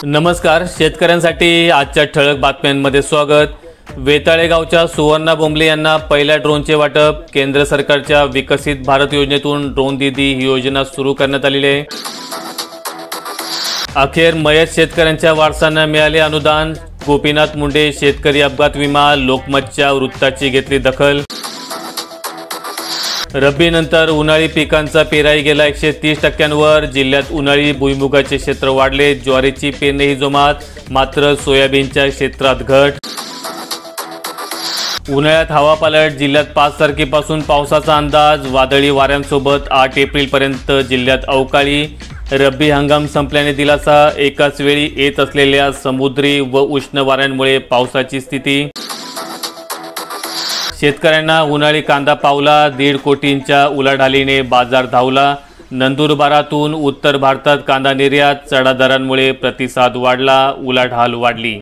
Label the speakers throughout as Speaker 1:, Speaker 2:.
Speaker 1: नमस्कार, शेतकऱ्यांसाठी आजच्या ठळक बातम्यांमध्ये स्वागत। वेताळे गावच्या सुवर्णा बोंबले यांना पहिल्या ड्रोनचे वाटप। केंद्र सरकारच्या विकसित भारत योजनेतून ड्रोन दीदी ही योजना सुरू करण्यात आलेली आहे। अखेर मयत शेतकऱ्यांच्या वारसांना मिळाले अनुदान। गोपीनाथ मुंडे शेतकरी अपघात विमा लोकमतच्या वृत्ताची घेतली दखल। रब्बीनंतर उन्हाळी पिकांचा पेराई गेला 130%वर। जिल्ह्यात उन्हाळी भुईमुगाचे क्षेत्र वाढले। ज्वारीची पेरणी ही जोमात, मात्र सोयाबीनच्या क्षेत्रात घट। उन्हाळ्यात हवा पालट। जिल्ह्यात 5 तारखेपासून पावसाचा अंदाज। वादळी वाऱ्यांसोबत 8 एप्रिलपर्यंत जिल्ह्यात अवकाळी। रब्बी हंगाम संपल्याने दिलासा। एकाच वेळी येत असलेल्या समुद्री व उष्ण वाऱ्यांमुळे पावसाची स्थिती। शेतकऱ्यांना उन्हाळी कांदा पावला। 1.5 कोटींच्या उलाढालीने बाजार धावला। नंदुरबारातून उत्तर भारतात कांदा निर्यात। चढा दरांमुळे प्रतिसाद वाढला, उलाढाल वाढली।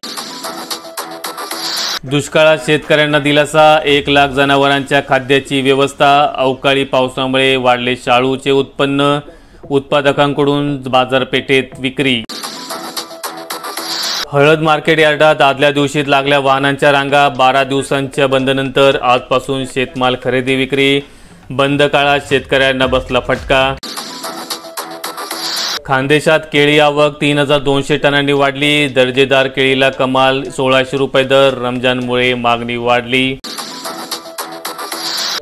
Speaker 1: दुष्काळात शेतकऱ्यांना दिलासा। 1 लाख जनावरांच्या खाद्याची व्यवस्था। अवकाळी पावसामुळे वाढले शाळूचे उत्पन्न। उत्पादकांकडून बाजारपेठेत विक्री। हळद मार्केट यार्डात आदल्या दिवशीत लागल्या वाहनांच्या रांगा। 12 दिवसांच्या बंदनंतर आजपासून शेतमाल खरेदी विक्री। बंद काळात शेतकऱ्यांना बसला फटका। खानदेशात केळी आवक 3200 टनांनी वाढली। दर्जेदार केळीला कमाल 1600 रुपये दर। रमजानमुळे मागणी वाढली।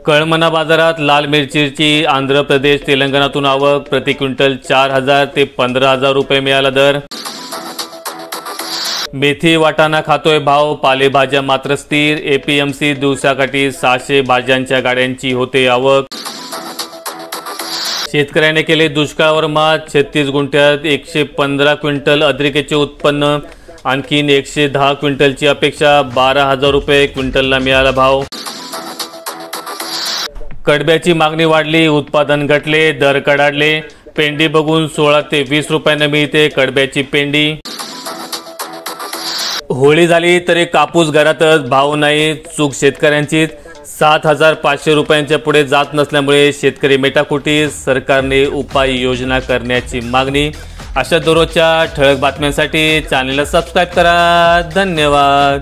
Speaker 1: कळमना बाजारात लाल मिरचीची आंध्र प्रदेश तेलंगणातून आवक। प्रति क्विंटल 4000 ते 15000 रुपये मिळाला दर। मेथी वाटाणा खातोय भाव। पालेभाज्या मात्र स्थिर। एपीएमसी दिवसाकाठी 600 भाज्यांच्या गाड्यांची होते आवक। शेतकऱ्याने केले दुष्काळावर मात। 36 गुंठ्यात 115 क्विंटल अद्रिकेचे उत्पन्न। आणखीन 110 क्विंटलची अपेक्षा। 12000 रुपये क्विंटलला मिळाला भाव। कडब्याची मागणी वाढली, उत्पादन घटले, दर कडाडले। पेंडी बघून 16 ते 20 रुपयांना मिळते कडब्याची पेंडी। होळी झाली तरी कापूस घरातच, भाव नाही। चूक शेतकऱ्यांचीच। 7500 रुपयांच्या पुढे जात नसल्यामुळे शेतकरी मेटाकुटी। सरकारने उपाययोजना करण्याची मागणी। अशा दररोजच्या ठळक बातम्यांसाठी चॅनलला सबस्क्राईब करा। धन्यवाद।